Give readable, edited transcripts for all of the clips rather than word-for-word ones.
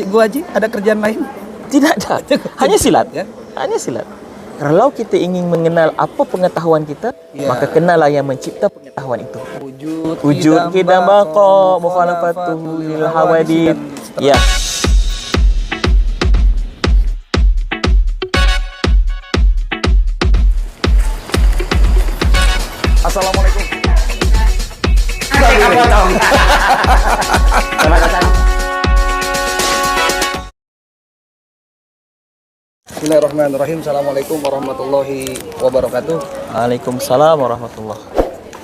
Cikgu Haji ada kerjaan lain? Tidak ada. Hanya silat. Ya. Hanya silat. Kalau kita ingin mengenal apa pengetahuan kita, maka kenallah yang mencipta pengetahuan itu. Wujud kidam baqa mukhalafatuhu lil hawadith. Ya. Assalamualaikum. Apa dong? Bismillahirrahmanirrahim. Assalamualaikum warahmatullahi wabarakatuh. Waalaikumsalam warahmatullahi.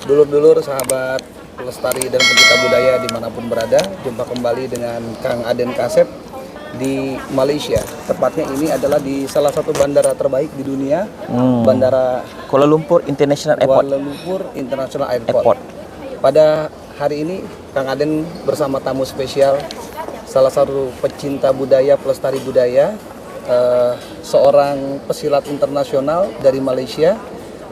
Dulur-dulur, sahabat pelestari dan pencipta budaya dimanapun berada, jumpa kembali dengan Kang Aden Kasep di Malaysia. Tepatnya ini adalah di salah satu bandara terbaik di dunia, Bandara Kuala Lumpur International Airport. Kuala Lumpur International Airport. Pada hari ini Kang Aden bersama tamu spesial, salah satu pecinta budaya, pelestari budaya, seorang pesilat internasional dari Malaysia.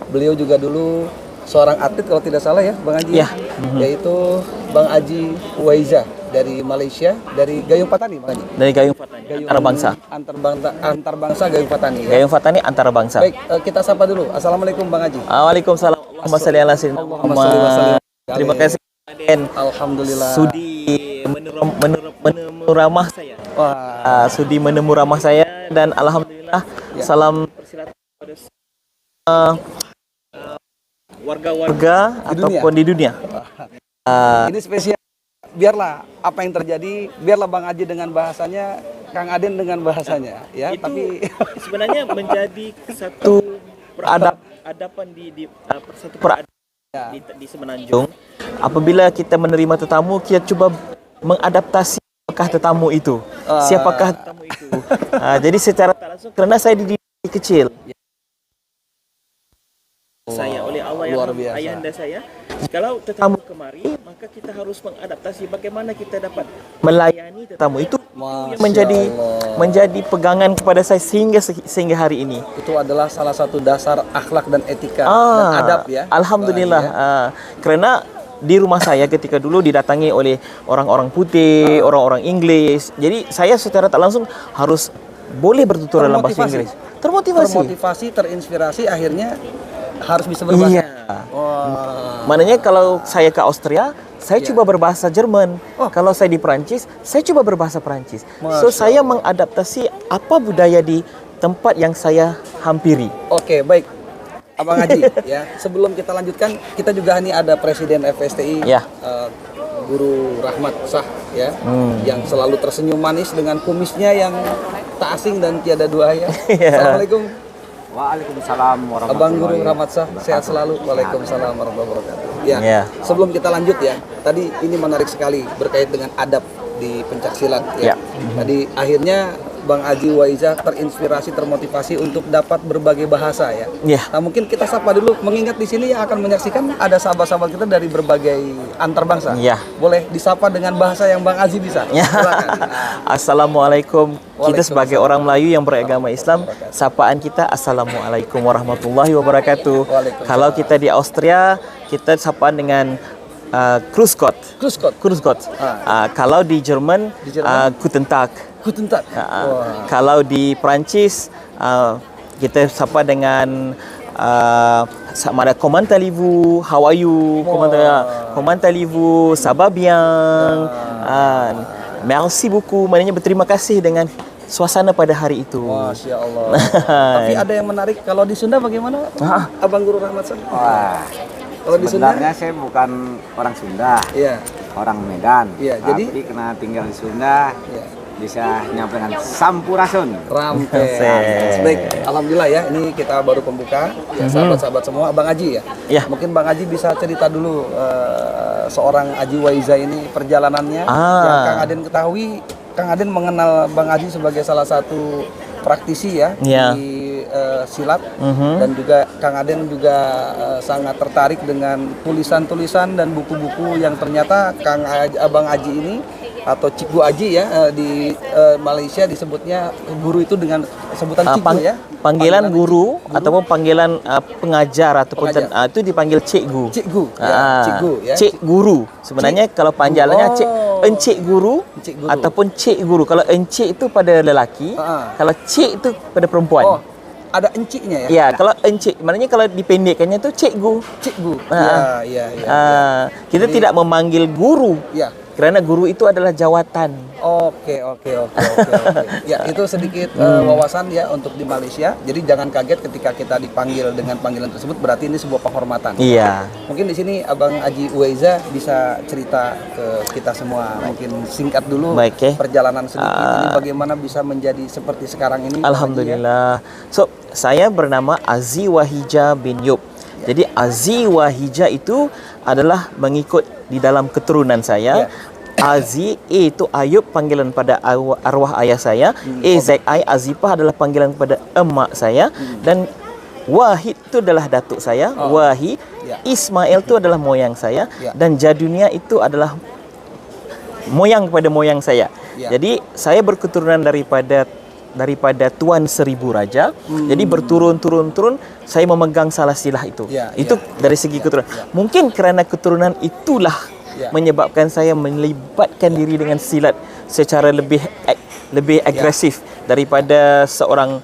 Beliau juga dulu seorang atlet kalau tidak salah ya, Bang Haji. Ya. Yaitu Bang Haji Waiza dari Malaysia, dari Gayung Fatani, Bang Haji. Dari Gayung Fatani, antara bangsa. Antar bangsa Gayung Fatani. Ya? Gayung Fatani antara bangsa. Baik, kita sapa dulu. Assalamualaikum Bang Haji. Waalaikumsalam. Allahumma shalli ala sayyidina Muhammad. Terima kasih Aden. Alhamdulillah. Sudi menemu ramah saya. Wah. Sudi menemu ramah saya dan alhamdulillah salam persilatan kepada warga-warga ataupun di dunia. Ini spesial. Biarlah apa yang terjadi, biarlah Bang Haji dengan bahasanya, Kang Aden dengan bahasanya, ya. Itu Tapi sebenarnya menjadi satu peradaban di satu peradaban di Semenanjung. Apabila kita menerima tetamu, kita coba mengadaptasi siapakah tetamu itu. Siapakah tetamu itu. Jadi secara tak langsung, kerana saya dididik kecil. Saya oleh Allah yang ayahanda saya. Kalau tetamu kemari, maka kita harus mengadaptasi bagaimana kita dapat melayani tetamu itu yang menjadi pegangan kepada saya sehingga hari ini. itu adalah salah satu dasar akhlak dan etika dan adab ya. Alhamdulillah. Kerana di rumah saya ketika dulu didatangi oleh orang-orang putih, orang-orang Inggeris. Jadi saya secara tak langsung harus boleh bertutur dalam bahasa Inggris. Termotivasi, terinspirasi, akhirnya harus bisa berbahasa. Iya. Maknanya kalau saya ke Austria, saya coba berbahasa Jerman. Kalau saya di Perancis, saya coba berbahasa Perancis. So saya mengadaptasi apa budaya di tempat yang saya hampiri. Oke, baik. Abang Haji, ya. Sebelum kita lanjutkan, kita juga ini ada Presiden FSTI, Guru Rahmat Shah, ya, yang selalu tersenyum manis dengan kumisnya yang tak asing dan tiada dua ya. Assalamualaikum. Waalaikumsalam warahmatullahi wabarakatuh. Abang Guru Rahmat Shah, sehat selalu. Waalaikumsalam warahmatullahi wabarakatuh. Ya, sebelum kita lanjut ya, tadi ini menarik sekali berkait dengan adab di pencaksilat ya. Tadi akhirnya Bang Haji Waiza terinspirasi, termotivasi untuk dapat berbagai bahasa ya. Nah, mungkin kita sapa dulu, mengingat di sini yang akan menyaksikan ada sahabat-sahabat kita dari berbagai antar bangsa. Boleh disapa dengan bahasa yang Bang Haji bisa. Silakan. Assalamualaikum. Kita sebagai orang Melayu yang beragama Islam, sapaan kita Assalamualaikum warahmatullahi wabarakatuh. Kalau kita di Austria, kita sapaan dengan Grüß Gott. Kalau di Jerman, Guten Tag. Kalau di Perancis, kita sapa dengan sama ada comment allez-vous, how are you, comment allez-vous, ça va bien, merci beaucoup, maknanya berterima kasih dengan suasana pada hari itu. Masya Allah. Tapi ada yang menarik, kalau di Sunda bagaimana, Abang Guru Rahmat Shah? Wah, kalau di Sunda? Sebenarnya saya bukan orang Sunda, orang Medan. Jadi tapi karena tinggal di Sunda, bisa nyampaikan sampurasun. Rampes. Baik, alhamdulillah ya. Ini kita baru pembuka. Ya, sahabat-sahabat semua, Bang Haji ya. Mungkin Bang Haji bisa cerita dulu seorang Haji Waiza ini perjalanannya. Yang Kang Aden ketahui, Kang Aden mengenal Bang Haji sebagai salah satu praktisi ya di silat, dan juga Kang Aden juga sangat tertarik dengan tulisan-tulisan dan buku-buku yang ternyata Abang Haji ini atau Cikgu Haji ya di Malaysia disebutnya guru itu dengan sebutan Cikgu ya. Panggilan guru ataupun panggilan pengajar ataupun itu dipanggil Cikgu. Cikgu ya. Cik guru. Sebenarnya kalau panggilannya Cik encik guru, ataupun cik guru. Kalau encik itu pada lelaki, kalau cik itu pada perempuan. Oh, ada enciknya ya? Ya, kalau encik, maknanya kalau dipendekkannya itu cikgu. Cikgu. Iya. Kita tidak memanggil guru. Ya. Karena guru itu adalah jawatan. Oke. Ya, itu sedikit wawasan ya untuk di Malaysia. Jadi jangan kaget ketika kita dipanggil dengan panggilan tersebut, berarti ini sebuah penghormatan. Iya. Mungkin di sini Abang Haji Uwaiza bisa cerita ke kita semua. Mungkin singkat dulu perjalanan sedikit ini bagaimana bisa menjadi seperti sekarang ini. Alhamdulillah. So, saya bernama Azi Wahija bin Yub. Jadi Azi Wahija itu adalah mengikut di dalam keturunan saya. Azi, A itu Ayub, panggilan pada arwah ayah saya. AZI, Azipah adalah panggilan kepada emak saya. Dan Wahid itu adalah datuk saya. Wahid. Ismail itu adalah moyang saya. Dan Jadunia itu adalah moyang kepada moyang saya. Jadi saya berketurunan daripada Tuan Seribu Raja. Jadi berturun-turun saya memegang salasilah itu. Itu dari segi keturunan. Mungkin kerana keturunan itulah menyebabkan saya melibatkan diri dengan silat secara lebih agresif daripada seorang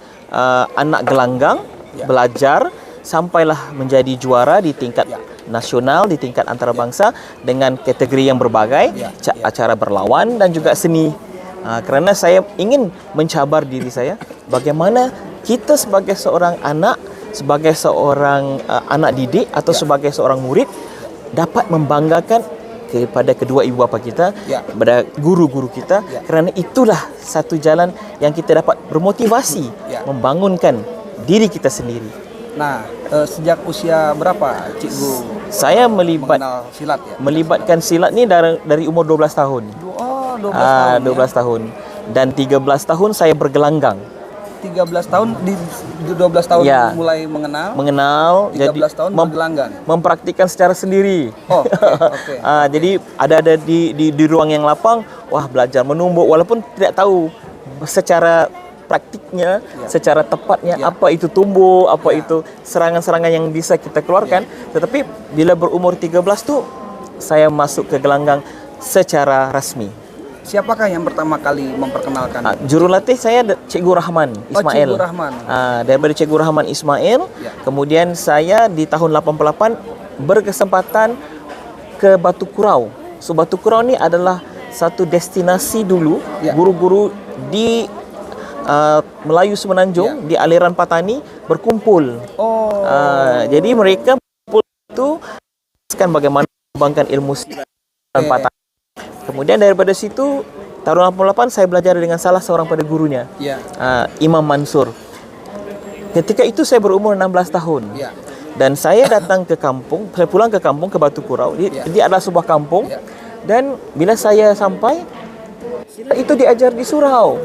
anak gelanggang belajar sampailah menjadi juara di tingkat nasional, di tingkat antarabangsa dengan kategori yang berbagai, acara berlawan dan juga seni. Kerana saya ingin mencabar diri saya, bagaimana kita sebagai seorang anak, sebagai seorang anak didik atau sebagai seorang murid dapat membanggakan kepada kedua ibu bapa kita, kepada guru-guru kita, kerana itulah satu jalan yang kita dapat bermotivasi membangunkan diri kita sendiri. Nah, sejak usia berapa cikgu saya mengenal silat ya? melibatkan silat ni dari umur 12 tahun. 12 tahun. Dan 13 tahun saya bergelanggang. 13 tahun di 12 tahun mulai mengenal 13 jadi tahun bergelanggang. Mempraktikkan secara sendiri. Okay. Jadi ada di ruang yang lapang, belajar menumbuk walaupun tidak tahu secara praktiknya, secara tepatnya apa itu tumbuk, apa itu serangan-serangan yang bisa kita keluarkan. Tetapi bila berumur 13 tu saya masuk ke gelanggang secara rasmi. Siapakah yang pertama kali memperkenalkan? Jurulatih saya Cikgu Rahman Ismail. Cikgu Rahman. Daripada Cikgu Rahman Ismail, kemudian saya di tahun 88 berkesempatan ke Batu Kurau. So Batu Kurau ni adalah satu destinasi dulu guru-guru di Melayu Semenanjung di aliran Patani berkumpul. Jadi mereka berkumpul itu bagaimana mengembangkan ilmu silat dan Patani. Kemudian daripada situ tahun 88 saya belajar dengan salah seorang pada gurunya, Imam Mansur. Ketika itu saya berumur 16 tahun. Dan saya datang ke kampung, saya pulang ke kampung ke Batu Kurau. Dia adalah sebuah kampung. Dan bila saya sampai, silat itu diajar di surau.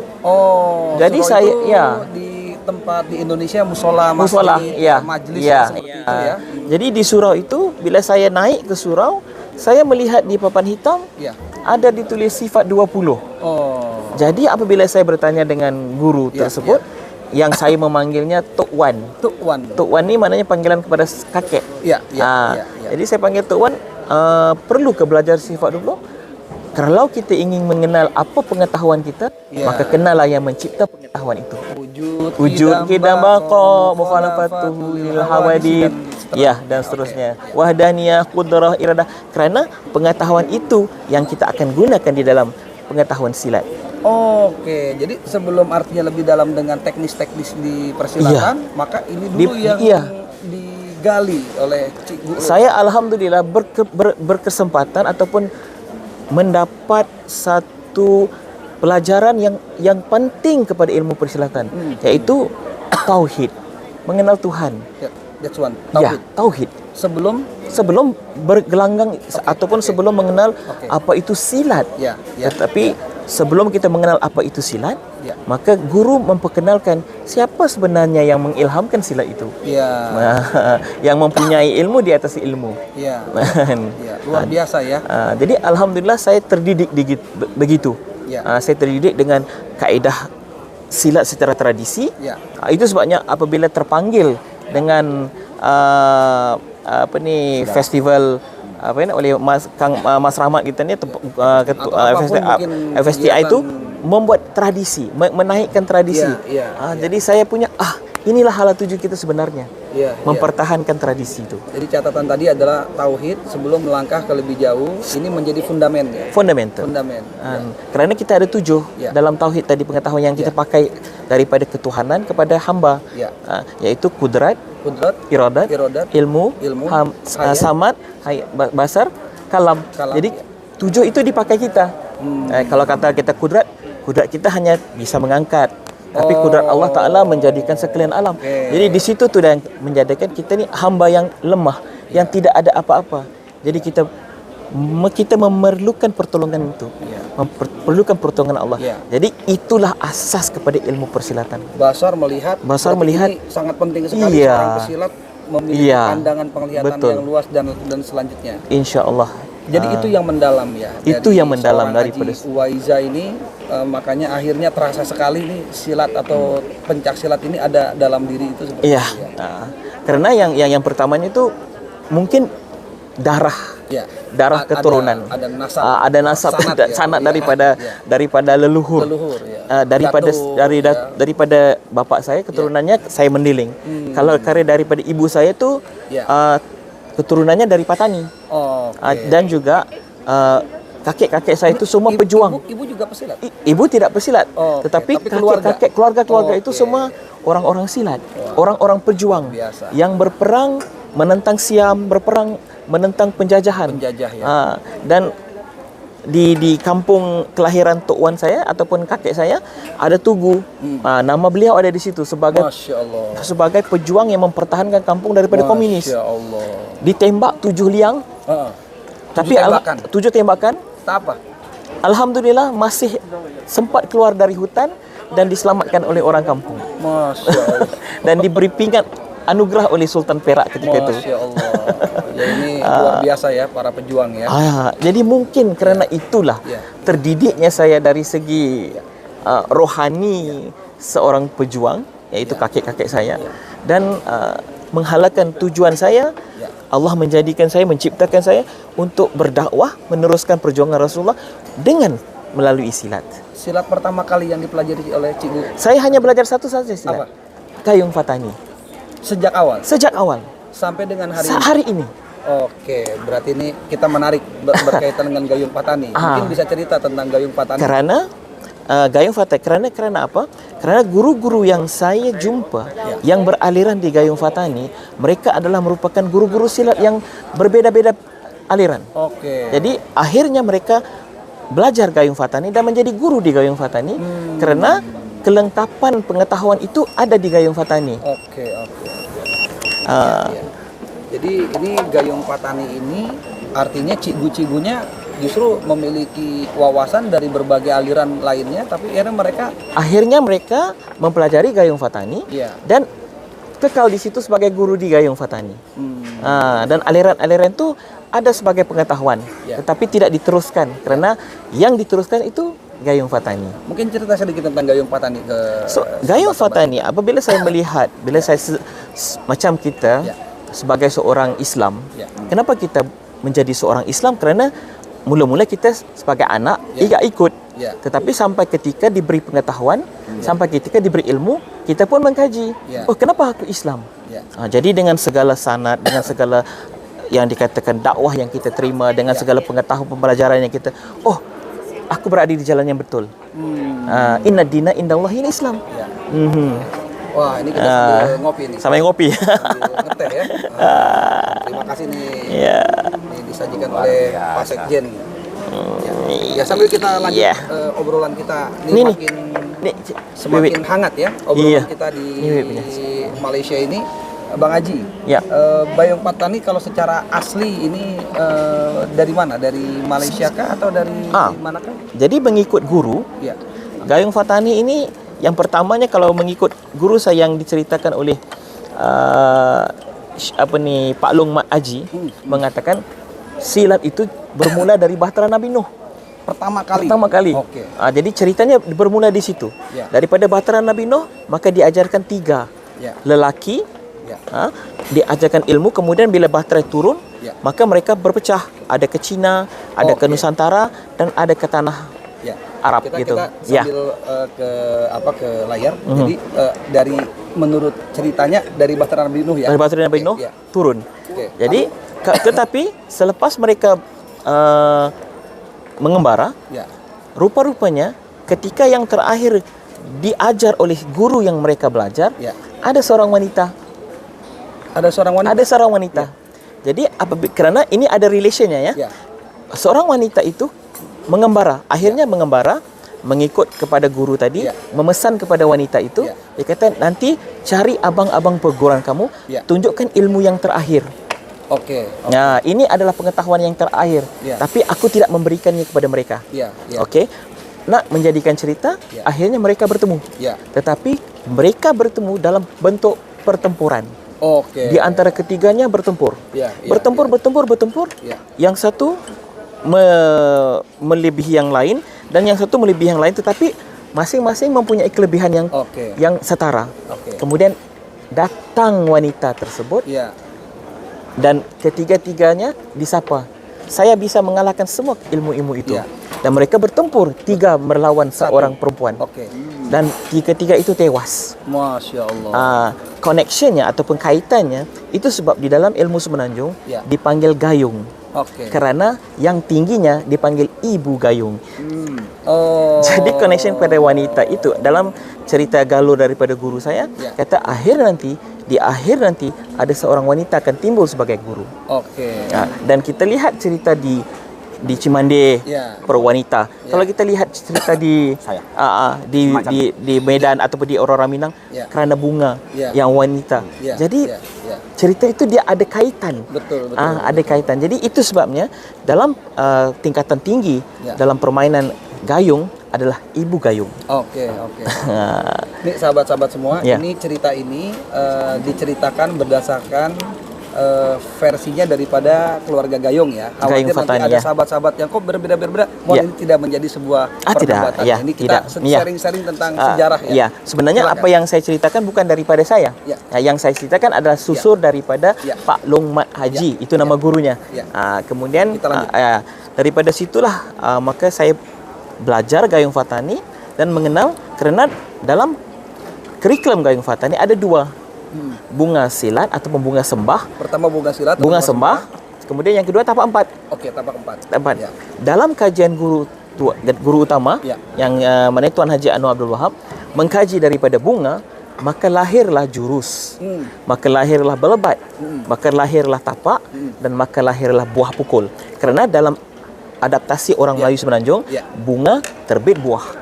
Jadi surau saya di tempat di Indonesia musola, majelis seperti itu ya. Jadi di surau itu bila saya naik ke surau, saya melihat di papan hitam ada ditulis sifat 20. Jadi apabila saya bertanya dengan guru tersebut, yang saya memanggilnya Tok Wan. Tok Wan ni maknanya panggilan kepada kakek. Jadi saya panggil Tok Wan, perlu ke belajar sifat 20? Kalau kita ingin mengenal apa pengetahuan kita, maka kenallah yang mencipta pengetahuan itu. Wujud kidam baqa mukhalafatuhu lil hawadith. Dan seterusnya. Wahdaniyah, qudrah, iradah. Kerana pengetahuan itu yang kita akan gunakan di dalam pengetahuan silat. Jadi sebelum artinya lebih dalam dengan teknis-teknis di persilatan, maka ini dulu yang digali oleh Cikgu. Saya alhamdulillah berkesempatan ataupun mendapat satu pelajaran yang penting kepada ilmu persilatan, yaitu tauhid, mengenal Tuhan. That's one. Tauhid. Sebelum bergelanggang ataupun sebelum mengenal apa itu silat. Tetapi sebelum kita mengenal apa itu silat, maka guru memperkenalkan siapa sebenarnya yang mengilhamkan silat itu. Yang mempunyai ilmu di atas ilmu. Luar biasa ya. Jadi alhamdulillah saya terdidik begitu. Saya terdidik dengan kaedah silat secara tradisi. Itu sebabnya apabila terpanggil dengan festival apa ini oleh Mas Rahmat kita ni FSTI itu membuat tradisi, menaikkan tradisi. Jadi saya punya inilah hala tuju kita sebenarnya. Mempertahankan tradisi itu. Jadi catatan tadi adalah tauhid sebelum melangkah ke lebih jauh, ini menjadi fundament ya. Fundamental. Kerana kita ada 7 dalam tauhid tadi, pengetahuan yang kita pakai daripada ketuhanan kepada hamba. Yaitu kudrat, iradat, ilmu, samad, basar, kalam. Jadi 7 itu dipakai kita. Kalau kata kita kudrat kita hanya bisa mengangkat. Tapi kudrat Allah Ta'ala menjadikan sekalian alam. Jadi di situ tu yang menjadikan kita ni hamba yang lemah, yang tidak ada apa-apa. Jadi kita memerlukan pertolongan itu. Memerlukan pertolongan Allah. Jadi itulah asas kepada ilmu persilatan. Basar melihat ini sangat penting sekali seorang pesilat memiliki pandangan penglihatan yang luas dan selanjutnya. Insya-Allah. Jadi itu yang mendalam ya. Itu yang mendalam daripada Waiza ini, makanya akhirnya terasa sekali nih silat atau pencak silat ini ada dalam diri itu seperti itu. Karena yang pertamanya itu mungkin darah keturunan. Ada nasab sanad daripada leluhur. Daripada bapak saya keturunannya saya mendiling. Kalau karya daripada ibu saya itu keturunannya dari Patani. Dan juga kakek-kakek saya itu semua pejuang. Ibu juga pesilat? Ibu tidak pesilat. Tetapi kakek-kakek, keluarga itu semua orang-orang silat. Orang-orang pejuang. Yang berperang menentang Siam, berperang menentang penjajahan. Dan di kampung kelahiran Tok Wan saya ataupun kakek saya ada Tugu. Nama beliau ada di situ sebagai pejuang yang mempertahankan kampung daripada komunis. Ditembak 7 liang. Tapi 7 tembakan. Tak apa. Alhamdulillah masih sempat keluar dari hutan dan diselamatkan oleh orang kampung. Masya Allah. Dan diberi pingat anugerah oleh Sultan Perak ketika itu. Masya Allah. Ya ini luar biasa ya para pejuang ya. Jadi mungkin kerana itulah terdidiknya saya dari segi rohani seorang pejuang, yaitu kakek-kakek saya. Dan menghalalkan tujuan saya, Allah menjadikan saya, menciptakan saya untuk berdakwah, meneruskan perjuangan Rasulullah dengan melalui silat. Silat pertama kali yang dipelajari oleh Cikgu? Saya hanya belajar satu saja silat. Gayung Fatani. Sejak awal? Sejak awal. Sampai dengan hari ini? Oke, berarti ini kita menarik berkaitan dengan Gayung Fatani. Mungkin bisa cerita tentang Gayung Fatani. Karena Gayung Fatani, karena apa? Karena guru-guru yang saya jumpa yang beraliran di Gayung Fatani, mereka adalah merupakan guru-guru silat yang berbeda-beda aliran. Jadi akhirnya mereka belajar Gayung Fatani dan menjadi guru di Gayung Fatani karena kelengkapan pengetahuan itu ada di Gayung Fatani. Jadi ini Gayung Fatani ini artinya cikgu-cikgunya justru memiliki wawasan dari berbagai aliran lainnya, tapi akhirnya mereka mempelajari Gayung Fatani dan kekal di situ sebagai guru di Gayung Fatani. Dan aliran-aliran itu ada sebagai pengetahuan, tetapi tidak diteruskan karena yang diteruskan itu Gayung Fatani. Mungkin cerita sedikit tentang Gayung Fatani Gayung Fatani, apabila saya melihat, bila saya macam kita sebagai seorang Islam, kenapa kita menjadi seorang Islam? Kerana mula-mula kita sebagai anak tidak ikut. Tetapi sampai ketika diberi pengetahuan, sampai ketika diberi ilmu, kita pun mengkaji. Kenapa aku Islam? Jadi dengan segala sanad, dengan segala yang dikatakan dakwah yang kita terima, dengan segala pengetahuan pembelajaran yang kita, aku berada di jalan yang betul. Inna dina indallahi Islam. Wah, ini kita sambil ngopi nih. Sambil ngopi. Ngeteh ya. Terima kasih nih. Ini disajikan oleh Pak Sekjen. Ya sambil kita lanjut obrolan kita. Ini semakin hangat ya obrolan kita di Malaysia ini. Bang Haji, Gayung Fatani kalau secara asli ini dari mana? Dari Malaysia kah atau dari manakah? Jadi mengikut guru, Gayung Fatani ini yang pertamanya kalau mengikut guru saya yang diceritakan oleh Pak Long Mat Haji mengatakan silat itu bermula dari bahtera Nabi Nuh. Pertama kali. Jadi ceritanya bermula di situ. Daripada bahtera Nabi Nuh maka diajarkan 3 lelaki. Diajarkan ilmu, kemudian bila bahtera turun maka mereka berpecah. Ada ke Cina, ada ke Nusantara, dan ada ke tanah Arab gitu. Kita sambil ke layar. Jadi dari menurut ceritanya dari Bahtera Nabi Nuh ya. Dari Bahtera Nabi Nuh turun. Jadi tetapi selepas mereka mengembara, rupa-rupanya ketika yang terakhir diajar oleh guru yang mereka belajar, ada seorang wanita. Ada seorang wanita. Jadi kerana ini ada relationnya ya. Seorang wanita itu mengembara, akhirnya mengembara mengikut kepada guru tadi, memesan kepada wanita itu, dia kata nanti cari abang-abang perguruan kamu, tunjukkan ilmu yang terakhir. Nah, ini adalah pengetahuan yang terakhir, tapi aku tidak memberikannya kepada mereka. Nak menjadikan cerita, akhirnya mereka bertemu. Tetapi mereka bertemu dalam bentuk pertempuran. Di antara ketiganya bertempur. Bertempur. Yang satu melebihi yang lain dan yang satu melebihi yang lain, tetapi masing-masing mempunyai kelebihan yang setara. Kemudian datang wanita tersebut dan ketiga-tiganya disapa. Saya bisa mengalahkan semua ilmu-ilmu itu. Dan mereka bertempur 3 melawan seorang perempuan. Dan tiga-tiga itu tewas. Masya Allah. Connectionnya ataupun kaitannya itu sebab di dalam ilmu semenanjung dipanggil gayung. Kerana yang tingginya dipanggil ibu gayung. Jadi connection pada wanita itu dalam cerita galur daripada guru saya, kata di akhir nanti ada seorang wanita akan timbul sebagai guru. Dan kita lihat cerita di Cimande perwanita. Kalau kita lihat cerita di Medan ataupun di Aurora Minang, kerana bunga yang wanita. Jadi cerita itu dia ada kaitan. Betul. Ada kaitan. Jadi itu sebabnya dalam tingkatan tinggi dalam permainan gayung adalah ibu gayung. Ini sahabat-sahabat semua, ini cerita ini diceritakan berdasarkan versinya daripada keluarga Gayung ya. Khawatir nanti ada sahabat-sahabat yang kok berbeda-beda. Ini tidak menjadi sebuah perdebatan. Ini kita sharing-sharing tentang sejarah ya. Sebenarnya apa yang saya ceritakan bukan daripada saya. Yang saya ceritakan adalah susur daripada Pak Long Mat Haji. Itu nama gurunya. Kemudian daripada situlah maka saya belajar Gayung Fatani dan mengenal, kerana dalam kurikulum Gayung Fatani ada 2. Bunga silat ataupun bunga sembah. Pertama bunga silat, bunga sembah. Kemudian yang kedua tapak 4. Tapak 4. Dalam kajian guru utama yang mana Tuan Haji Anwar Abdul Wahab mengkaji daripada bunga, maka lahirlah jurus. Maka lahirlah belebat. Maka lahirlah tapak dan maka lahirlah buah pukul. Kerana dalam adaptasi orang Melayu Semenanjung, bunga terbit buah.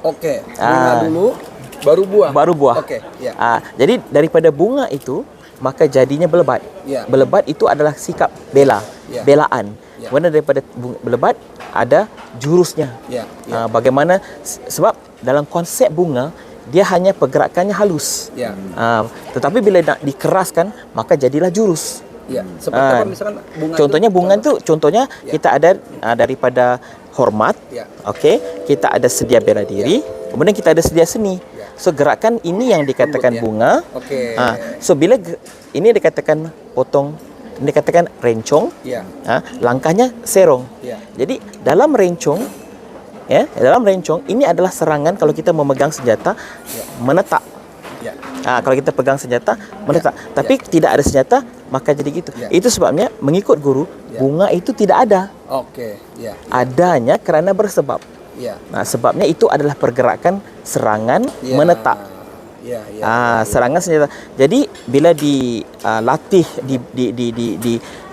Bunga dulu baru buah. Jadi daripada bunga itu maka jadinya belebat. Belebat itu adalah sikap belaan. Kemudian daripada belebat ada jurusnya. Bagaimana, sebab dalam konsep bunga dia hanya pergerakannya halus. Tetapi bila nak dikeraskan maka jadilah jurus. Seperti apa misalkan bunga? Contohnya bunga itu kita ada daripada hormat. Kita ada sedia bela diri, kemudian kita ada sedia seni. So gerakan ini yang dikatakan bunga. So bila ini dikatakan potong, ini dikatakan rencong. Langkahnya serong. Jadi dalam rencong, dalam rencong ini adalah serangan kalau kita memegang senjata menetak. Kalau kita pegang senjata menetak, tapi tidak ada senjata maka jadi gitu. Itu sebabnya mengikut guru bunga itu tidak ada. Adanya kerana bersebab. Sebabnya itu adalah pergerakan serangan menetak. Serangan senjata. Jadi bila dilatih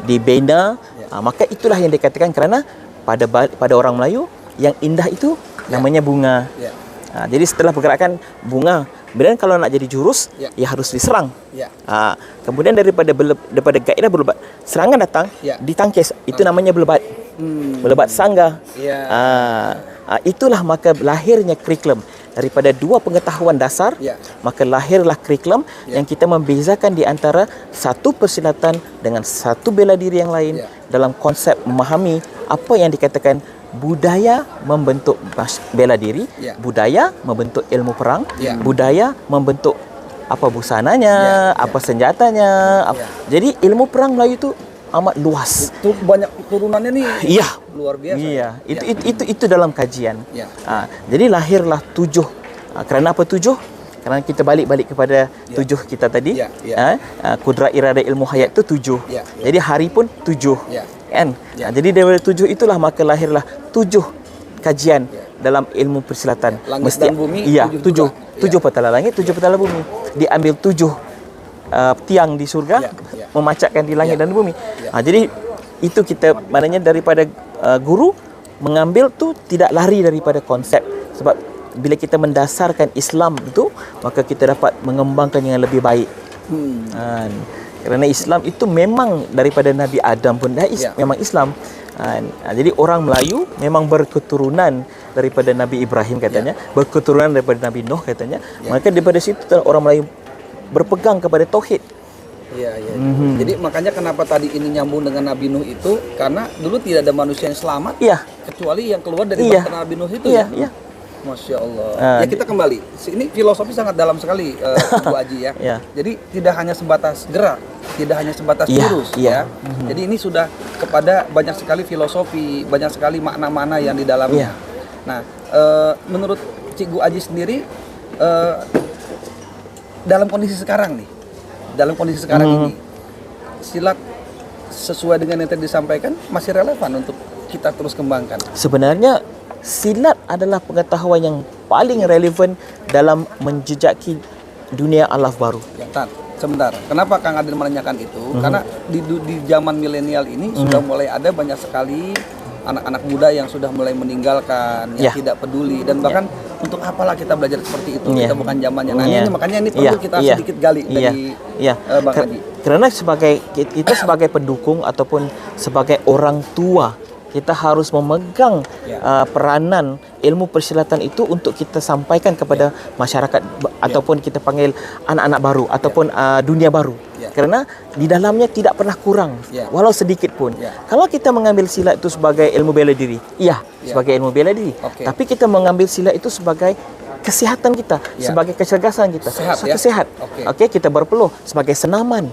dibina, maka itulah yang dikatakan, kerana pada orang Melayu yang indah itu namanya bunga. Jadi setelah pergerakan bunga, kemudian kalau nak jadi jurus, harus diserang. Kemudian daripada gairah berlebat, serangan datang, ditangkis, itu namanya belebat. Belebat sangga. Itulah maka lahirnya kurikulum. Daripada 2 pengetahuan dasar, maka lahirlah kurikulum yang kita membezakan di antara satu persilatan dengan satu bela diri yang lain dalam konsep memahami apa yang dikatakan budaya membentuk bela diri, budaya membentuk ilmu perang, budaya membentuk apa busananya, apa senjatanya. Jadi ilmu perang Melayu itu amat luas. Itu banyak turunannya nih. Iya. Luar biasa. Iya. Itu dalam kajian. Ya. Jadi lahirlah 7. Kerana apa 7? Kerana kita balik kepada 7 kita tadi. Kudrat irada ilmu hayat itu 7. Jadi hari pun 7. Kan? Jadi daripada 7 itulah maka lahirlah 7 kajian dalam ilmu persilatan. Langit dan bumi. Iya, 7 petala langit, 7 petala bumi. Diambil 7 tiang di surga, memacakkan di langit dan bumi. Jadi itu kita maknanya daripada guru mengambil tu tidak lari daripada konsep, sebab bila kita mendasarkan Islam itu maka kita dapat mengembangkan yang lebih baik. Kerana Islam itu memang daripada Nabi Adam pun memang Islam. Jadi orang Melayu memang berketurunan daripada Nabi Ibrahim katanya, berketurunan daripada Nabi Nuh katanya. Maka daripada situ orang Melayu berpegang kepada tauhid. Jadi makanya kenapa tadi ini nyambung dengan Nabi Nuh itu, karena dulu tidak ada manusia yang selamat kecuali yang keluar dari bahtera Nabi Nuh itu. Masya Allah. Ya kita kembali. Ini filosofi sangat dalam sekali, Bu Haji ya. Jadi tidak hanya sebatas gerak, tidak hanya sebatas jurus ya. Jadi ini sudah kepada banyak sekali filosofi, banyak sekali makna-makna yang di dalamnya. Nah, menurut Cikgu Haji sendiri, dalam kondisi sekarang nih, ini, silat sesuai dengan yang tadi disampaikan masih relevan untuk kita terus kembangkan. Sebenarnya silat adalah pengetahuan yang paling relevan dalam menjejaki dunia alaf baru. Sebentar, kenapa Kang Aden menanyakan itu? Karena di zaman milenial ini sudah mulai ada banyak sekali anak-anak muda yang sudah mulai meninggalkan, yang tidak peduli, dan bahkan untuk apalah kita belajar seperti itu, kita bukan zamannya. Nah ini makanya ini perlu kita sedikit gali dari Bang Haji. Karena kita sebagai pendukung ataupun sebagai orang tua, kita harus memegang peranan ilmu persilatan itu untuk kita sampaikan kepada masyarakat ataupun kita panggil anak-anak baru ataupun dunia baru. Kerana di dalamnya tidak pernah kurang walau sedikit pun. Kalau kita mengambil silat itu sebagai ilmu bela diri, sebagai ilmu bela diri. Tapi kita mengambil silat itu sebagai kesihatan kita, sebagai kecerdasan kita. Sehat. Kita berpeluh sebagai senaman.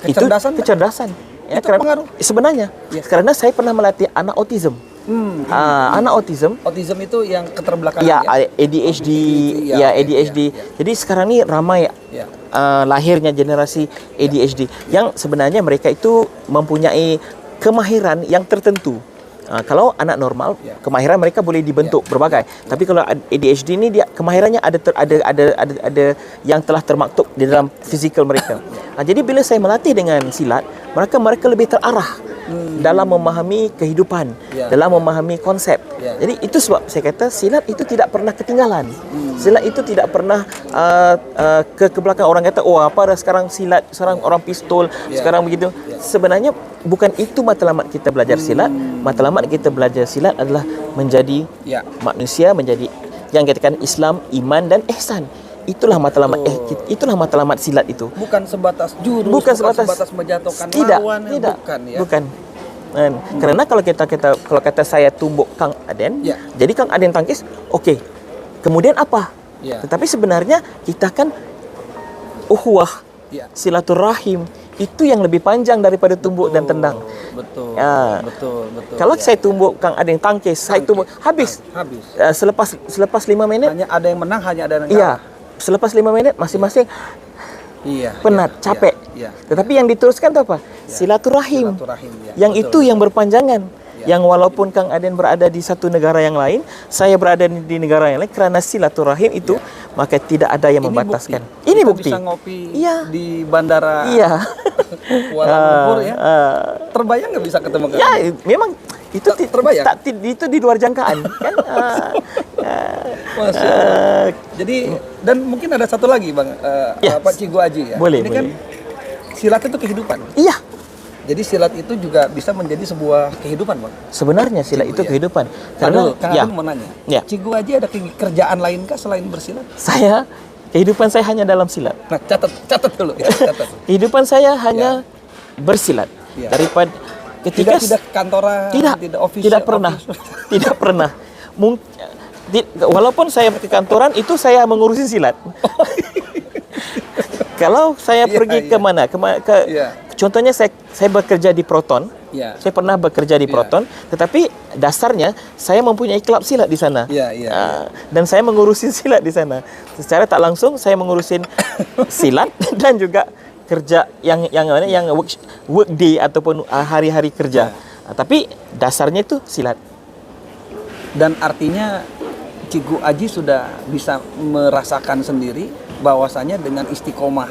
Itu kecerdasan. Itu pengaruh sebenarnya. Karena saya pernah melatih anak autism. Anak autism itu yang keterbelakangan ADHD, ADHD. Jadi sekarang ni ramai lahirnya generasi ADHD yang sebenarnya mereka itu mempunyai kemahiran yang tertentu. Kalau anak normal, kemahiran mereka boleh dibentuk berbagai. Tapi kalau ADHD ni dia kemahirannya ada yang telah termaktub di dalam fizikal mereka. Jadi bila saya melatih dengan silat, mereka lebih terarah dalam memahami kehidupan, dalam memahami konsep. Jadi itu sebab saya kata silat itu tidak pernah ketinggalan. Silat itu tidak pernah ke belakang. Orang kata, oh apa dah sekarang silat, sekarang orang pistol, sekarang begitu. Sebenarnya bukan itu matlamat kita belajar silat. Matlamat kita belajar silat adalah menjadi manusia, menjadi yang dikatakan Islam, iman dan ihsan. Itulah matlamat silat itu. Bukan sebatas jurus, bukan sebatas menjatuhkan lawan, bukan. Karena kalau kata saya tumbuk Kang Aden, jadi Kang Aden tangkis, okey. Kemudian apa? Tetapi sebenarnya kita kan ukhuwah, silaturahim itu yang lebih panjang daripada tumbuk dan tendang. Betul. Kalau saya tumbuk Kang Aden tangkis, saya tumbuk habis. Selepas 5 minit hanya ada yang menang, hanya ada yang kalah. Selepas 5 minit masing-masing penat, capek. Tetapi yang diteruskan itu apa? Silaturahim. Yang itu yang berpanjangan. Yang walaupun Kang Aden berada di satu negara yang lain, saya berada di negara yang lain, kerana silaturahim itu maka tidak ada yang membataskan. Ini bukti. Bisa ngopi di bandara Kuala Lumpur terbayang nggak bisa ketemu Kang? Memang itu terbayang. Itu di luar jangkaan kan. Masya Allah. Jadi dan mungkin ada satu lagi Bang, Pak Cikgu Haji ya. Boleh. Kan silat itu kehidupan. Jadi silat itu juga bisa menjadi sebuah kehidupan, Bang. Sebenarnya silat itu kehidupan. Karena Kang Aden mau nanya. Cikgu Haji ada kerjaan lainkah selain bersilat? Kehidupan saya hanya dalam silat. Nah, catat dulu. Catat. Kehidupan saya hanya bersilat. Daripada ketika tidak kantoran, tidak official, tidak pernah. Tidak pernah. Walaupun saya ke kantoran itu saya mengurusi silat. Kalau saya pergi ke mana? contohnya saya bekerja di Proton. Ya. Saya pernah bekerja di Proton, tetapi dasarnya saya mempunyai klub silat di sana. Dan saya mengurusin silat di sana. Secara tak langsung saya mengurusin silat dan juga kerja yang work day ataupun hari-hari kerja. Tapi dasarnya itu silat. Dan artinya Cikgu Aji sudah bisa merasakan sendiri bahwasanya dengan istiqomah,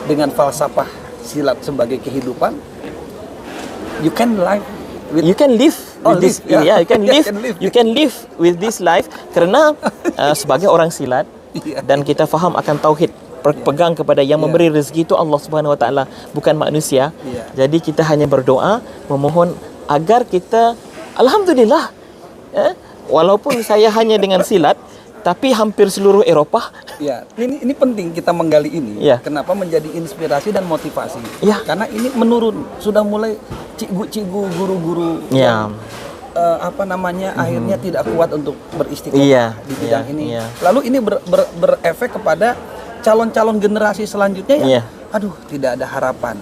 dengan falsafah silat sebagai kehidupan, you can live with you can live with this life karena sebagai orang silat dan kita faham akan tauhid, berpegang kepada yang memberi rezeki itu Allah Subhanahu Wa Taala, bukan manusia. Jadi kita hanya berdoa memohon agar kita, alhamdulillah, walaupun saya hanya dengan silat, tapi hampir seluruh Eropah. Ini penting kita menggali ini. Kenapa menjadi inspirasi dan motivasi? Karena ini menurun, sudah mulai cikgu-cikgu, guru-guru akhirnya tidak kuat untuk beristiqomah di bidang ini. Lalu ini berefek kepada calon-calon generasi selanjutnya yang tidak ada harapan.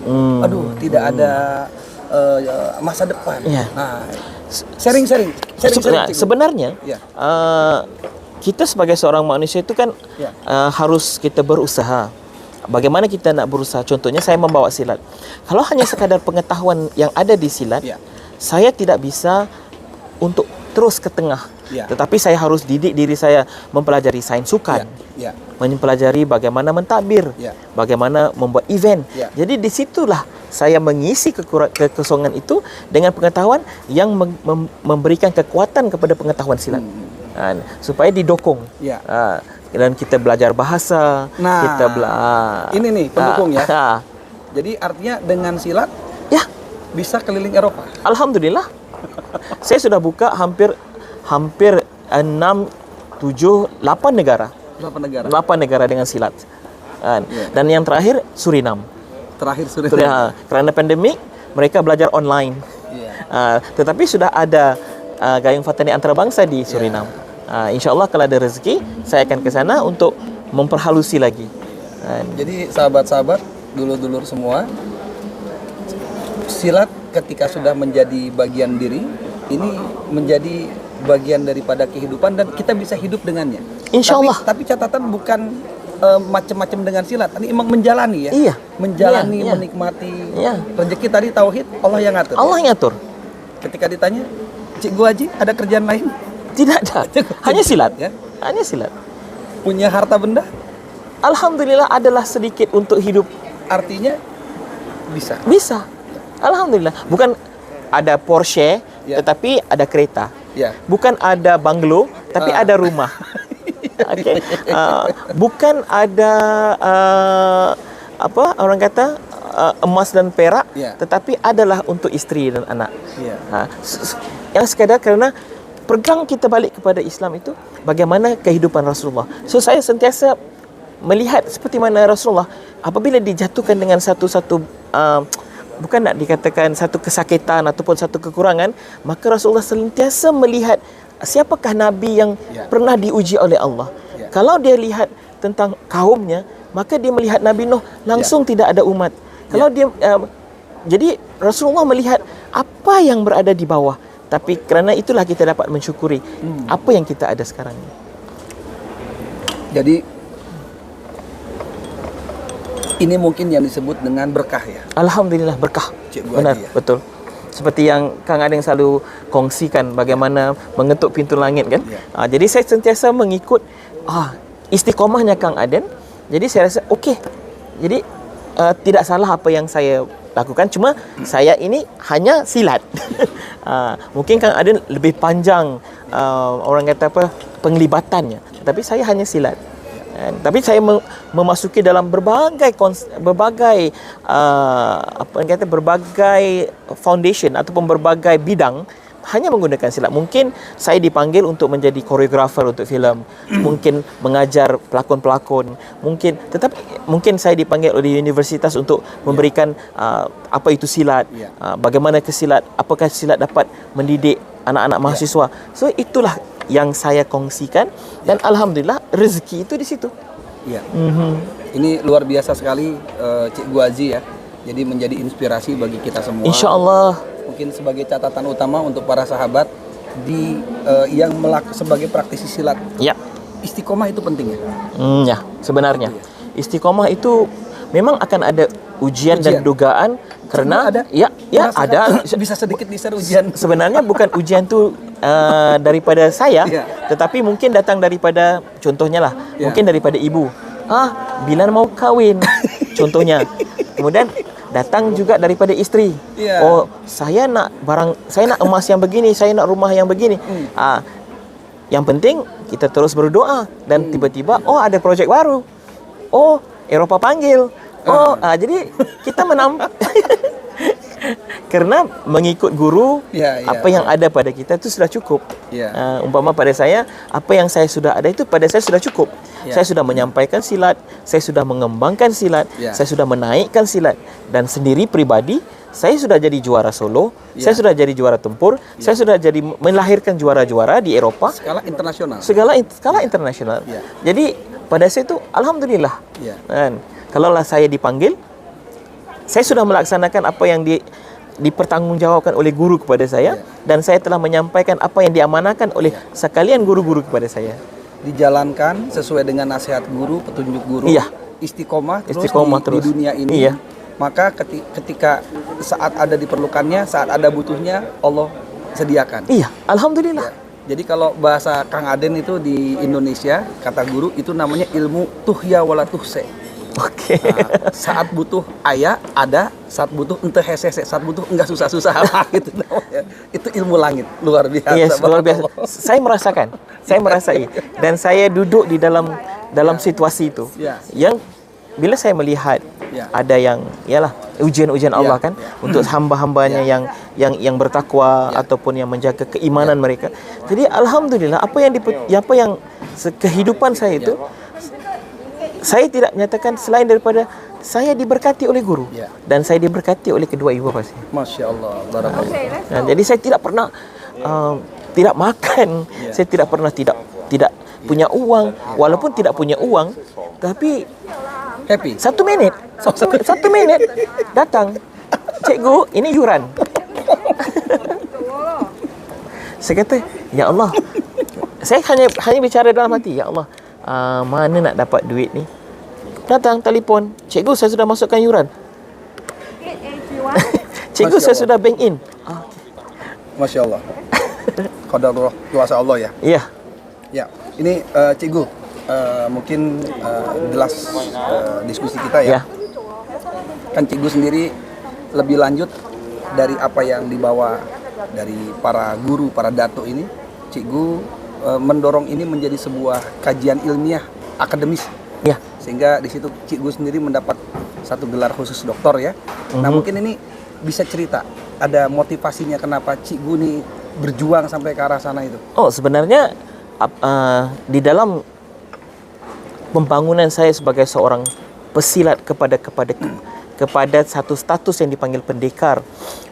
Tidak ada masa depan. Nah, sharing. Sebenarnya kita sebagai seorang manusia itu kan harus kita berusaha. Bagaimana kita nak berusaha? Contohnya saya membawa silat. Kalau hanya sekadar pengetahuan yang ada di silat, saya tidak bisa untuk terus ke tengah. Tetapi saya harus didik diri saya mempelajari sains sukan, mempelajari bagaimana mentadbir, bagaimana membuat event. Jadi disitulah saya mengisi kekosongan itu dengan pengetahuan yang memberikan kekuatan kepada pengetahuan silat. Supaya didokong. Dan kita belajar bahasa, kita ini nih pendukung Jadi artinya dengan silat bisa keliling Eropa. Alhamdulillah. Saya sudah buka hampir 6, 7, 8 negara. 8 negara dengan silat. Dan yang terakhir Suriname. Kerana pandemik mereka belajar online. Tetapi sudah ada gayung fatani antarabangsa di Suriname. InsyaAllah kalau ada rezeki saya akan ke sana untuk memperhalusi lagi. Jadi sahabat-sahabat, dulur-dulur semua, silat ketika sudah menjadi bagian diri, ini menjadi bagian daripada kehidupan dan kita bisa hidup dengannya. InsyaAllah. Tapi catatan bukan macam-macam dengan silat. Ini emang menjalani menjalani, menikmati. Rezeki tadi tauhid, Allah yang ngatur. Allah yang ngatur. Ketika ditanya, Cikgu Haji ada kerjaan lain? Tidak ada. Hanya silat. Hanya silat. Punya harta benda? Alhamdulillah adalah sedikit untuk hidup. Artinya bisa. Bisa. Alhamdulillah. Bukan ada Porsche, tetapi ada kereta. Bukan ada banglo, tapi ada rumah. Okay. Bukan ada orang kata emas dan perak, tetapi adalah untuk isteri dan anak. Yang sekadar kerana pegang kita balik kepada Islam itu bagaimana kehidupan Rasulullah. So saya sentiasa melihat seperti mana Rasulullah apabila dijatuhkan dengan satu bukan nak dikatakan satu kesakitan ataupun satu kekurangan, maka Rasulullah sentiasa melihat siapakah Nabi yang pernah diuji oleh Allah. Kalau dia lihat tentang kaumnya, maka dia melihat Nabi Nuh langsung tidak ada umat. Kalau dia jadi Rasulullah melihat apa yang berada di bawah. Tapi kerana itulah kita dapat mensyukuri apa yang kita ada sekarang. Jadi ini mungkin yang disebut dengan berkah ya. Alhamdulillah berkah. Benar, betul. Seperti yang Kang Adeng selalu kongsikan bagaimana mengetuk pintu langit kan. Jadi saya sentiasa mengikut istiqomahnya Kang Adeng. Jadi saya rasa okey. Jadi tidak salah apa yang saya lakukan, cuma saya ini hanya silat. Mungkin Kang Adeng lebih panjang orang kata penglibatannya, tapi saya hanya silat. Tapi saya memasuki dalam berbagai foundation ataupun berbagai bidang hanya menggunakan silat. Mungkin saya dipanggil untuk menjadi koreografer untuk filem, mungkin mengajar pelakon-pelakon, mungkin saya dipanggil oleh universitas untuk memberikan apa itu silat, bagaimana ke silat, apakah silat dapat mendidik anak-anak mahasiswa. So itulah yang saya kongsikan dan alhamdulillah rezeki itu di situ. Ini luar biasa sekali Cikgu Haji ya. Jadi menjadi inspirasi bagi kita semua. Insya Allah. Mungkin sebagai catatan utama untuk para sahabat yang sebagai praktisi silat. Ya. Istiqomah itu penting ya. Ya, sebenarnya istiqomah itu memang akan ada ujian dan dugaan karena ada. Ya ada. Bisa sedikit di-share ujian. Sebenarnya bukan ujian tu daripada saya, tetapi mungkin datang daripada, contohnya lah, mungkin daripada ibu. Bila mau kawin, contohnya. Kemudian datang juga daripada isteri. Oh, saya nak emas yang begini, saya nak rumah yang begini. Yang penting kita terus berdoa dan tiba-tiba ada projek baru. Oh, Eropah panggil. Jadi kita karena mengikut guru, apa yang ada pada kita itu sudah cukup. Umpama pada saya, apa yang saya sudah ada itu pada saya sudah cukup. Saya sudah menyampaikan silat, saya sudah mengembangkan silat, saya sudah menaikkan silat, dan sendiri pribadi saya sudah jadi juara solo, saya sudah jadi juara tempur, saya sudah jadi melahirkan juara-juara di Eropah. Skala internasional. Skala internasional. Jadi pada saya itu alhamdulillah. Dan kalaulah saya dipanggil, saya sudah melaksanakan apa yang dipertanggungjawabkan oleh guru kepada saya, dan saya telah menyampaikan apa yang diamanahkan oleh sekalian guru-guru kepada saya. Dijalankan sesuai dengan nasihat guru, petunjuk guru. Istiqomah terus di dunia ini. Maka ketika saat ada diperlukannya, saat ada butuhnya, Allah sediakan. Alhamdulillah. Jadi kalau bahasa Kang Aden itu di Indonesia, kata guru itu namanya ilmu tuhya wala tuhse. Oke. Saat butuh ada, saat butuh ente hesese, saat butuh enggak susah-susah gitu namanya. Itu ilmu langit, luar biasa. Luar biasa. Saya merasakan, saya merasai, dan saya duduk di dalam situasi itu. Yang bila saya melihat ada yang ujian-ujian Allah kan untuk hamba-hambanya yang bertakwa ataupun yang menjaga keimanan mereka. Jadi alhamdulillah apa yang kehidupan saya itu, saya tidak menyatakan selain daripada saya diberkati oleh guru dan saya diberkati oleh kedua ibu bapa saya. Masya Allah, barakallah. Jadi saya tidak pernah tidak makan, saya tidak pernah tidak punya uang, walaupun tidak punya uang, tapi happy. 1 menit datang, cikgu, ini yuran. Saya kata, ya Allah, saya hanya bicara dalam hati, ya Allah, mana nak dapat duit ni? Datang telefon, cikgu, saya sudah masukkan yuran. Cikgu, saya sudah bank in. Masya Allah. Qadarullah, kuasa Allah ya. Iya. Ya, ini cikgu, mungkin jelas diskusi kita ya. Kan cikgu sendiri lebih lanjut dari apa yang dibawa dari para guru, para dato ini, cikgu mendorong ini menjadi sebuah kajian ilmiah akademis. Sehingga di situ cikgu sendiri mendapat satu gelar khusus doktor ya. Nah, mungkin ini bisa cerita ada motivasinya kenapa cikgu ini berjuang sampai ke arah sana itu. Oh, sebenarnya di dalam pembangunan saya sebagai seorang pesilat kepada satu status yang dipanggil pendekar,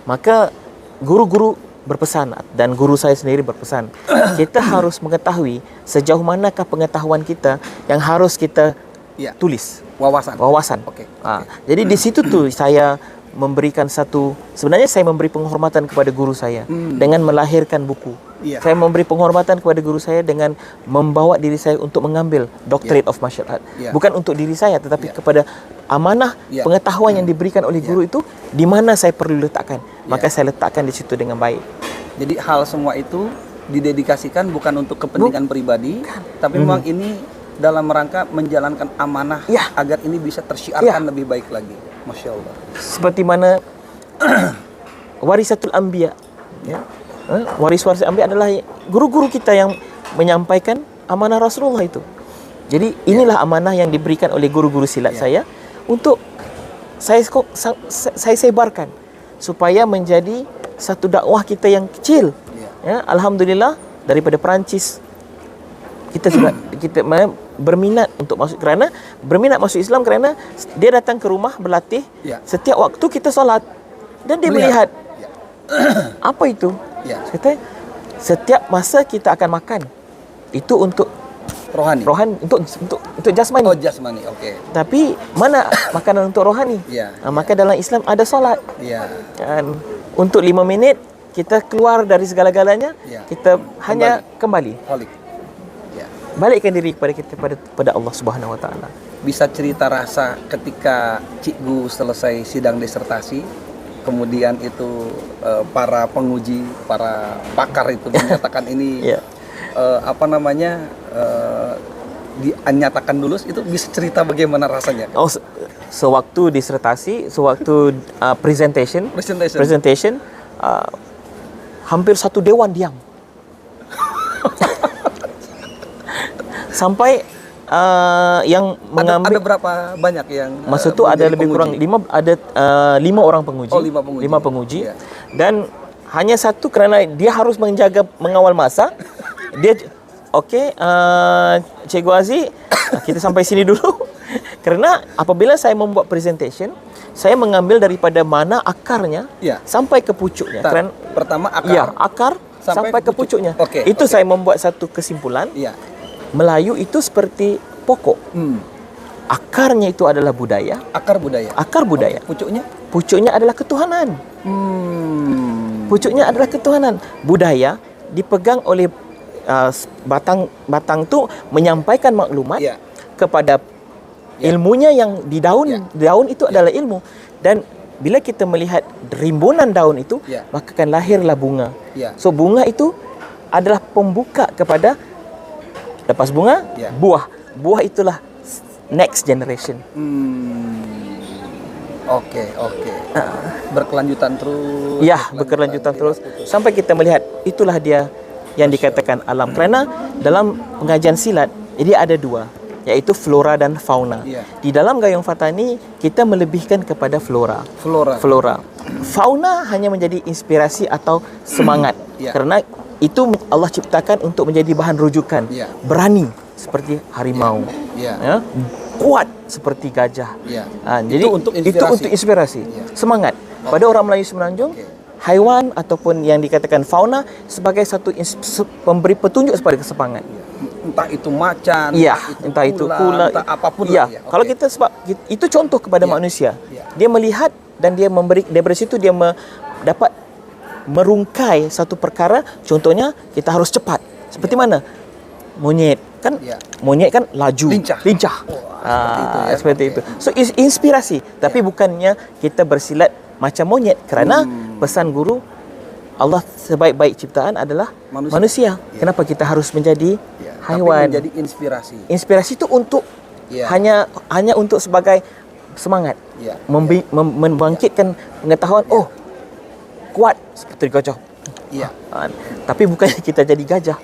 maka guru-guru berpesan dan guru saya sendiri berpesan, kita harus mengetahui sejauh manakah pengetahuan kita yang harus kita tulis. Wawasan. Jadi di situ tuh saya memberikan sebenarnya saya memberi penghormatan kepada guru saya dengan melahirkan buku. Saya memberi penghormatan kepada guru saya dengan membawa diri saya untuk mengambil Doctorate of Martial Art. Bukan untuk diri saya, tetapi kepada amanah pengetahuan yang diberikan oleh guru itu, di mana saya perlu letakkan. Maka saya letakkan di situ dengan baik. Jadi hal semua itu didedikasikan bukan untuk kepentingan pribadi, tapi memang ini dalam rangka menjalankan amanah agar ini bisa tersiarkan lebih baik lagi. Masya Allah. Seperti mana warisatul anbiya, waris-waris anbiya adalah guru-guru kita yang menyampaikan amanah Rasulullah itu. Jadi inilah amanah yang diberikan oleh guru-guru silat saya untuk saya sebarkan supaya menjadi satu dakwah kita yang kecil. Alhamdulillah daripada Perancis kita berminat untuk masuk, kerana berminat masuk Islam kerana dia datang ke rumah berlatih, setiap waktu kita solat dan dia melihat apa itu. Kata setiap masa kita akan makan itu untuk Rohani untuk jasmani. Oh, jasmani. Oke. Tapi mana makanan untuk rohani? Maka dalam Islam ada solat. Kan untuk 5 minit kita keluar dari segala-galanya, kita hanya kembali. Balikkan diri kepada kita pada Allah Subhanahu wa taala. Bisa cerita rasa ketika Cikgu selesai sidang disertasi, kemudian itu para penguji, para pakar itu menyatakan ini dinyatakan lulus, itu bisa cerita bagaimana rasanya? Oh, sewaktu disertasi, sewaktu presentation, hampir satu dewan diam. Sampai yang mengambil ada berapa banyak yang masa itu ada lebih kurang 5 orang penguji. Oh, 5 penguji. Dan hanya satu kerana dia harus mengawal masa. Dia Cikgu Aziz, kita sampai sini dulu. Kerana apabila saya membuat presentation, saya mengambil daripada mana akarnya sampai ke pucuknya. Pertama akar sampai ke pucuknya. Itu saya membuat satu kesimpulan. Melayu itu seperti pokok. Akarnya itu adalah budaya. Akar budaya. Pucuknya adalah ketuhanan. Pucuknya adalah ketuhanan. Budaya dipegang oleh batang tu menyampaikan maklumat kepada ilmunya yang di daun. Daun itu adalah ilmu. Dan bila kita melihat rimbunan daun itu, maka akan lahirlah bunga. So bunga itu adalah pembuka kepada lepas bunga, buah. Buah itulah next generation. Oke. Berkelanjutan terus. Berkelanjutan terus sampai kita melihat itulah dia yang dikatakan alam. Kerana dalam pengajian silat, jadi ada 2, yaitu flora dan fauna. Di dalam Gayung Fatani kita melebihkan kepada flora. Fauna hanya menjadi inspirasi atau semangat. Kerana itu Allah ciptakan untuk menjadi bahan rujukan. Berani seperti harimau. Kuat seperti gajah. Jadi itu untuk inspirasi. Semangat. Pada orang Melayu Semenanjung, haiwan ataupun yang dikatakan fauna sebagai satu pemberi petunjuk kepada kesemangat. Entah itu macan, entah itu kula, entah apapun. Kalau kita sebab itu contoh kepada manusia. Dia melihat dan dia memberi, daripada situ dia dapat merungkai satu perkara. Contohnya kita harus cepat. Seperti mana? Monyet kan laju, lincah. Seperti itu. So inspirasi, tapi bukannya kita bersilat macam monyet. Kerana pesan guru Allah sebaik-baik ciptaan adalah manusia. Kenapa kita harus menjadi haiwan? Tapi menjadi inspirasi. Inspirasi itu untuk hanya untuk sebagai semangat. Membangkitkan pengetahuan. Oh, kuat seperti gajah. Tapi bukan kita jadi gajah.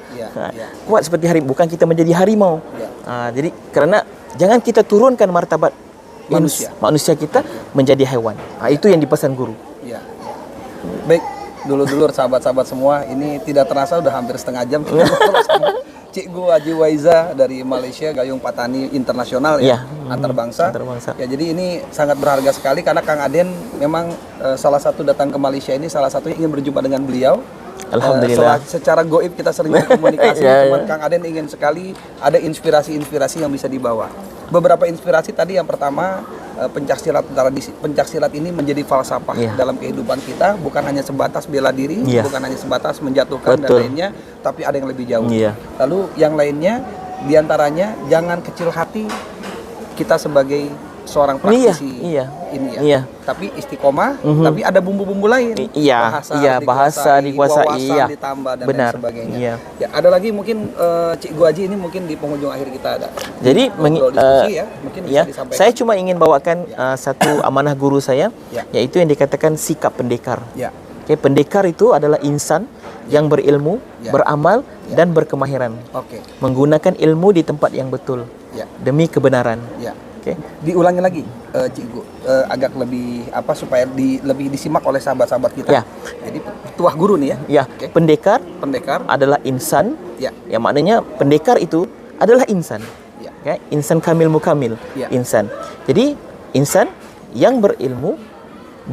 Kuat seperti harimau, bukan kita menjadi harimau. Jadi kerana jangan kita turunkan martabat manusia kita menjadi haiwan. Itu yang dipesan guru. Baik, dulur-dulur sahabat-sahabat semua, ini tidak terasa udah hampir setengah jam kita ngobrol sama Cikgu Haji Waiza dari Malaysia, Gayung Fatani Internasional Antarbangsa. Ya, jadi ini sangat berharga sekali karena Kang Aden memang salah satu datang ke Malaysia ini, salah satu ingin berjumpa dengan beliau. Alhamdulillah. Secara goib kita sering berkomunikasi, cuman Kang Aden ingin sekali ada inspirasi-inspirasi yang bisa dibawa. Beberapa inspirasi tadi, yang pertama pencaksilat ini menjadi falsafah dalam kehidupan kita, bukan hanya sebatas bela diri, bukan hanya sebatas menjatuhkan dan lainnya, tapi ada yang lebih jauh. Lalu yang lainnya diantaranya jangan kecil hati kita sebagai seorang praktisi tapi istiqomah, tapi ada bumbu-bumbu lain. Bahasa dikuasai, wawasan ditambah dan lain sebagainya. Ya, ada lagi mungkin Cikgu Haji ini mungkin di penghujung akhir kita ada. Jadi mungkin bisa disampaikan. Saya cuma ingin bawakan satu amanah guru saya, yaitu yang dikatakan sikap pendekar. Pendekar itu adalah insan yang berilmu, beramal dan berkemahiran. Menggunakan ilmu di tempat yang betul demi kebenaran. Diulangi lagi, Cikgu, agak lebih supaya lebih disimak oleh sahabat-sahabat kita. Jadi tuah guru nih ya. Pendekar adalah insan. Yang maknanya pendekar itu adalah insan. Insan kamil mukamil. Insan. Jadi insan yang berilmu,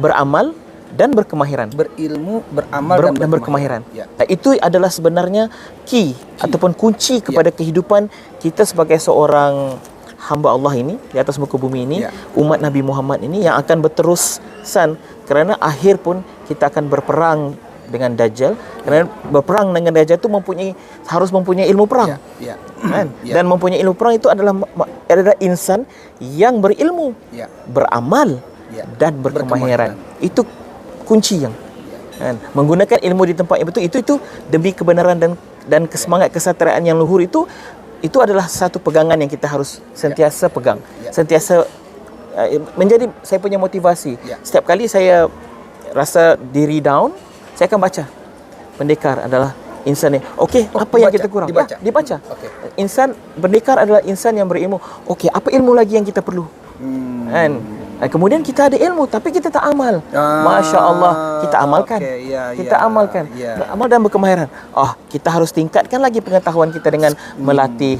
beramal dan berkemahiran. Berilmu, beramal dan berkemahiran. Ya. Itu adalah sebenarnya key ataupun kunci kepada kehidupan kita sebagai seorang hamba Allah ini di atas muka bumi ini, umat Nabi Muhammad ini yang akan berterusan, kerana akhir pun kita akan berperang dengan Dajjal. Kerana berperang dengan Dajjal itu harus mempunyai ilmu perang. Kan? Dan mempunyai ilmu perang itu adalah insan yang berilmu, beramal dan berkemahiran. Itu kunci yang kan? Menggunakan ilmu di tempat yang betul itu demi kebenaran dan kesemangat kesatriaan yang luhur itu adalah satu pegangan yang kita harus sentiasa pegang, sentiasa menjadi saya punya motivasi. Setiap kali saya rasa diri down, saya akan baca pendekar adalah insan yang apa yang kita kurang dibaca. Insan pendekar adalah insan yang berilmu. Apa ilmu lagi yang kita perlu? Kan? Kemudian kita ada ilmu tapi kita tak amal. Masya Allah, kita amalkan. Kita amalkan. Beramal dan berkemahiran. Kita harus tingkatkan lagi pengetahuan kita dengan melatih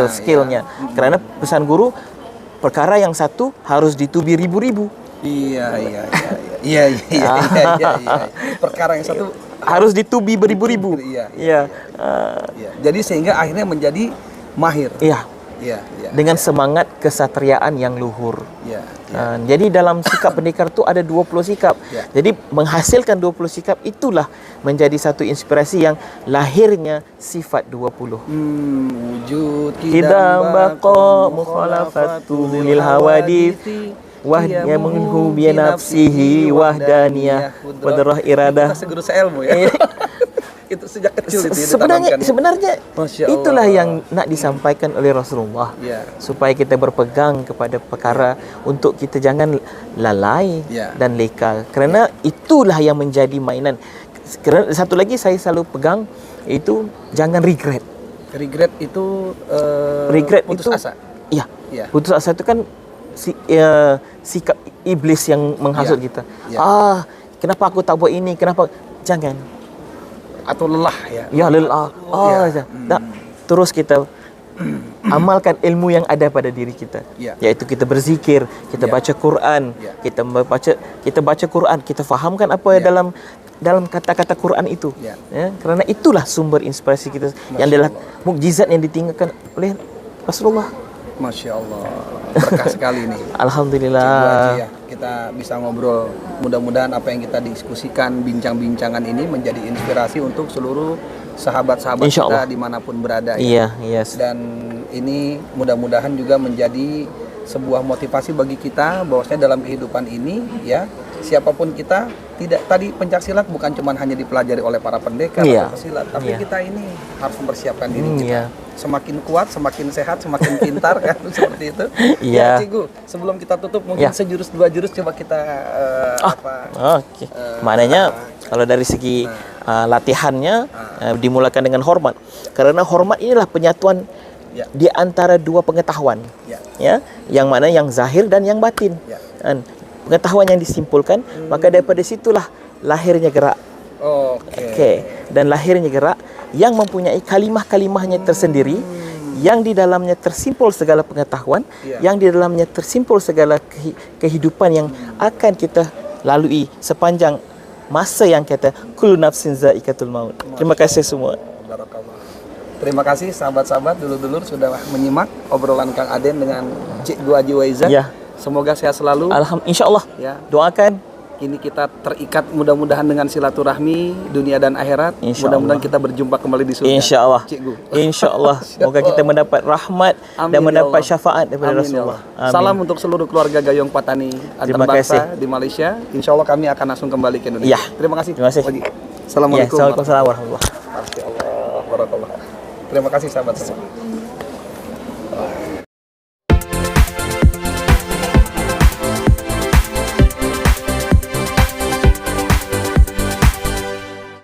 skillnya. Kerana pesan guru, perkara yang satu harus ditubi ribu-ribu. Iya. Perkara yang satu harus ditubi beribu-ribu. Jadi sehingga akhirnya menjadi mahir. Dengan semangat kesatriaan yang luhur. Jadi dalam sikap pendekar tu ada 20 sikap. Jadi menghasilkan 20 sikap itulah menjadi satu inspirasi yang lahirnya sifat 20. Wujud kidam baqa mukhalafatu lil hawadithi wahnya menhu bi nafsihi wahdaniyah wadrah iradah. Kita segera seilmu ya. Itu sejak kecil itu sebenarnya itulah yang nak disampaikan oleh Rasulullah, supaya kita berpegang kepada perkara untuk kita jangan lalai dan leka, kerana itulah yang menjadi mainan. Kerana satu lagi saya selalu pegang itu jangan regret itu putus asa. Putus asa itu kan sikap iblis yang menghasut kita. Kenapa aku tak buat ini, kenapa, jangan. Atau lelah lelah. Terus kita amalkan ilmu yang ada pada diri kita, yaitu kita berzikir, kita baca Quran, kita baca Quran, kita fahamkan apa yang dalam kata-kata Quran itu. Kerana itulah sumber inspirasi kita, yang adalah mukjizat yang ditinggalkan oleh Rasulullah. Masya Allah, berkah sekali nih. Alhamdulillah. Kita bisa ngobrol. Mudah-mudahan apa yang kita diskusikan, bincang-bincangan ini menjadi inspirasi untuk seluruh sahabat-sahabat kita dimanapun berada. Dan ini mudah-mudahan juga menjadi sebuah motivasi bagi kita bahwasanya dalam kehidupan ini siapapun kita, tidak tadi pencaksilat bukan cuma hanya dipelajari oleh para pendekar atau pesilat, tapi kita ini harus mempersiapkan diri kita. Semakin kuat, semakin sehat, semakin pintar kan, seperti itu. Cikgu, sebelum kita tutup mungkin sejurus dua jurus coba kita maknanya kalau dari segi latihannya dimulakan dengan hormat. Karena hormat inilah penyatuan di antara dua pengetahuan. Yang mana yang zahir dan yang batin. Pengetahuan yang disimpulkan, maka daripada situlah lahirnya gerak. Dan lahirnya gerak yang mempunyai kalimah-kalimahnya tersendiri, yang di dalamnya tersimpul segala pengetahuan, yang di dalamnya tersimpul segala kehidupan yang akan kita lalui sepanjang masa yang kata kullu nafsin za'iqatul maut. Terima kasih semua. Terima kasih sahabat-sahabat, dulur-dulur sudah menyimak obrolan Kang Aden dengan Cikgu Haji Waiza. Semoga sehat selalu. Insyaallah. Doakan. Ini kita terikat mudah-mudahan dengan silaturahmi dunia dan akhirat. Mudah-mudahan kita berjumpa kembali di surga. Insyaallah. Cikgu. Insyaallah. Semoga kita mendapat rahmat dan mendapat syafaat daripada Rasulullah. Salam untuk seluruh keluarga Gayong Patani antar bangsa di Malaysia. Insyaallah kami akan langsung kembali ke Indonesia. Terima kasih. Assalamualaikum warahmatullahi wabarakatuh. Terima kasih sahabat semua.